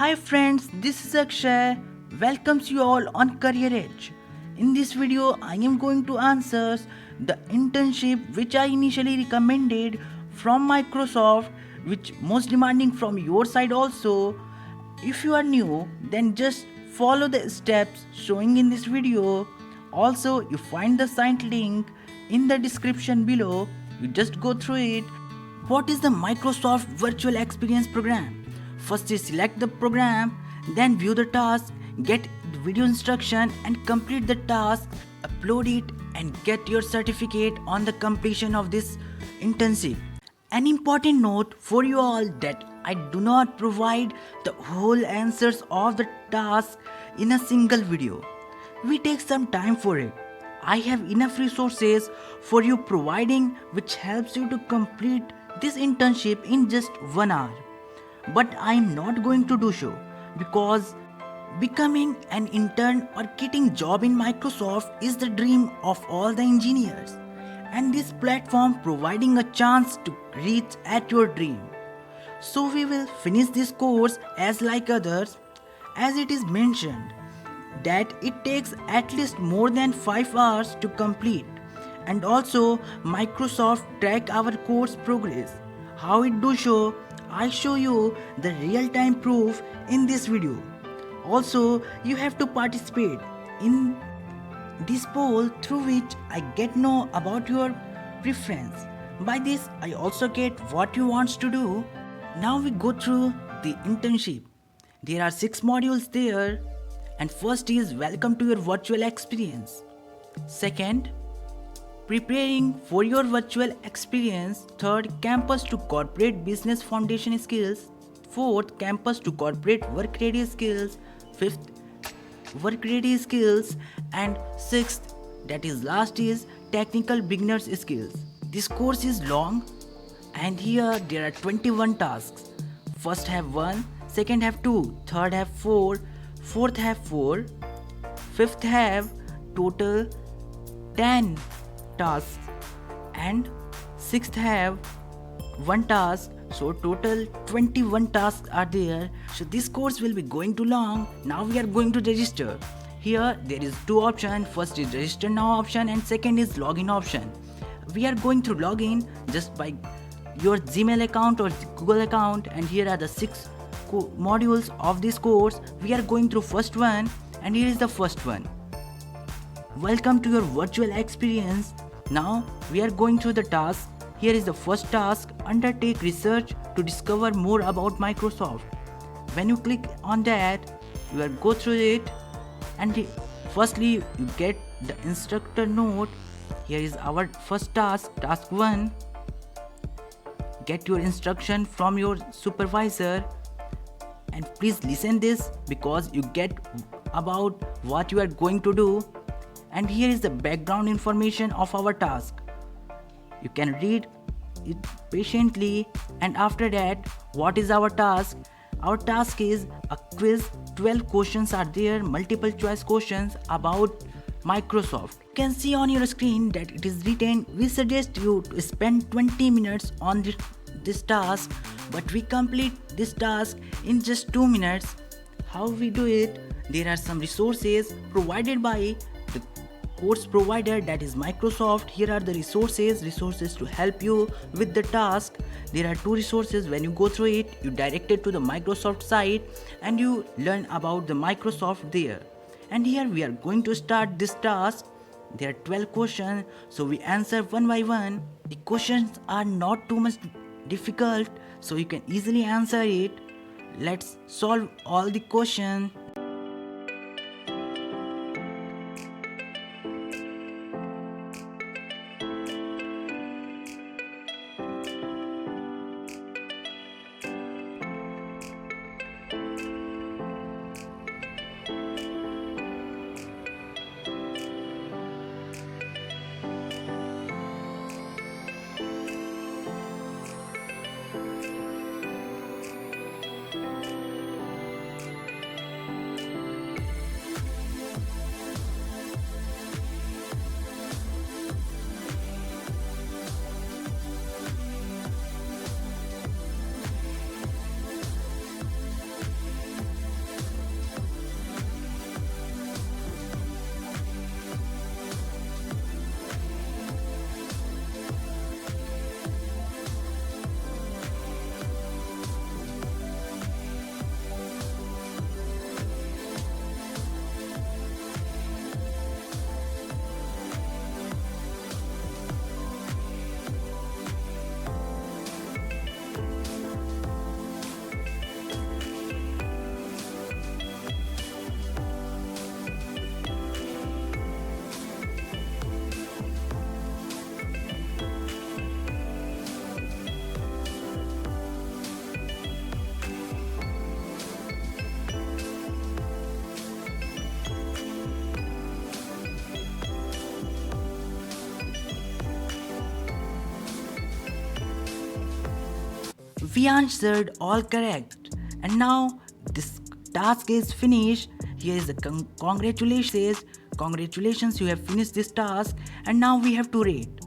Hi friends, this is Akshay. Welcomes you all on Career Edge. In this video, I am going to answer the internship which I initially recommended from Microsoft, which most demanding from your side also. If you are new, then just follow the steps showing in this video. Also, you find the site link in the description below. You just go through it. What is the Microsoft Virtual Experience Program? First is select the program, then view the task, get the video instruction and complete the task, upload it and get your certificate on the completion of this internship. An important note for you all that I do not provide the whole answers of the task in a single video. We take some time for it. I have enough resources for you providing which helps you to complete this internship in just 1 hour. But I am not going to do so because becoming an intern or getting job in Microsoft is the dream of all the engineers and this platform providing a chance to reach at your dream. So we will finish this course as like others, as it is mentioned that it takes at least more than 5 hours to complete, and also Microsoft track our course progress. How it do show? I show you the real time proof in this video. Also, you have to participate in this poll through which I get know about your preference. By this, I also get what you want to do. Now we go through the internship. There are 6 modules there, and first is welcome to your virtual experience. Second, preparing for your virtual experience. Third, campus to corporate business foundation skills. Fourth, campus to corporate work ready skills. Fifth, work ready skills. And sixth, that is last, is technical beginners skills. This course is long and here there are 21 tasks. First have 1, second have 2, third have 4, fourth have 4, fifth have total 10 tasks, and sixth have 1 task. So total 21 tasks are there. So this course will be going too long. Now we are going to register. Here there is 2 options. First is register now option and second is login option. We are going to login just by your Gmail account or Google account, and here are the 6 modules of this course. We are going through first one, and here is the first one. Welcome to your virtual experience. Now we are going through the task. Here is the first task: undertake research to discover more about Microsoft. When you click on that, you will go through it, and firstly you get the instructor note. Here is our first task, task 1. Get your instruction from your supervisor, and please listen this because you get about what you are going to do. And here is the background information of our task. You can read it patiently. And after that, what is our task? Our task is a quiz. 12 questions are there, multiple choice questions about Microsoft. You can see on your screen that it is written, we suggest you to spend 20 minutes on this task, but we complete this task in just 2 minutes. How we do it? There are some resources provided by the course provider, that is Microsoft. Here are the resources to help you with the task. There are 2 resources. When you go through it, you directed to the Microsoft site and you learn about the Microsoft there. And here we are going to start this task. There are 12 questions, so we answer one by one. The questions are not too much difficult, so you can easily answer it. Let's solve all the questions. We answered all correct. And now this task is finished. Here is the congratulations. Congratulations, you have finished this task. And now we have to rate.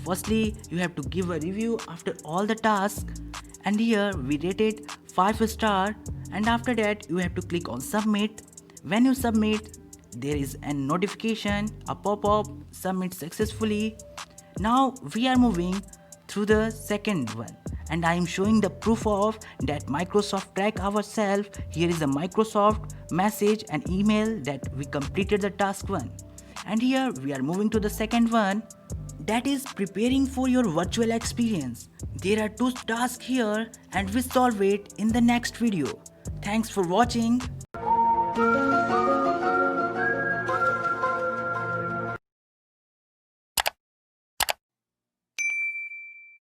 Firstly, you have to give a review after all the tasks. And here we rated 5 star. And after that, you have to click on submit. When you submit, there is a notification, a pop-up, submit successfully. Now we are moving through the second one, and I am showing the proof of that Microsoft track ourselves. Here is a Microsoft message and email that we completed the task 1. And here we are moving to the second one, that is preparing for your virtual experience. There are 2 tasks here and we solve it in the next video. Thanks for watching.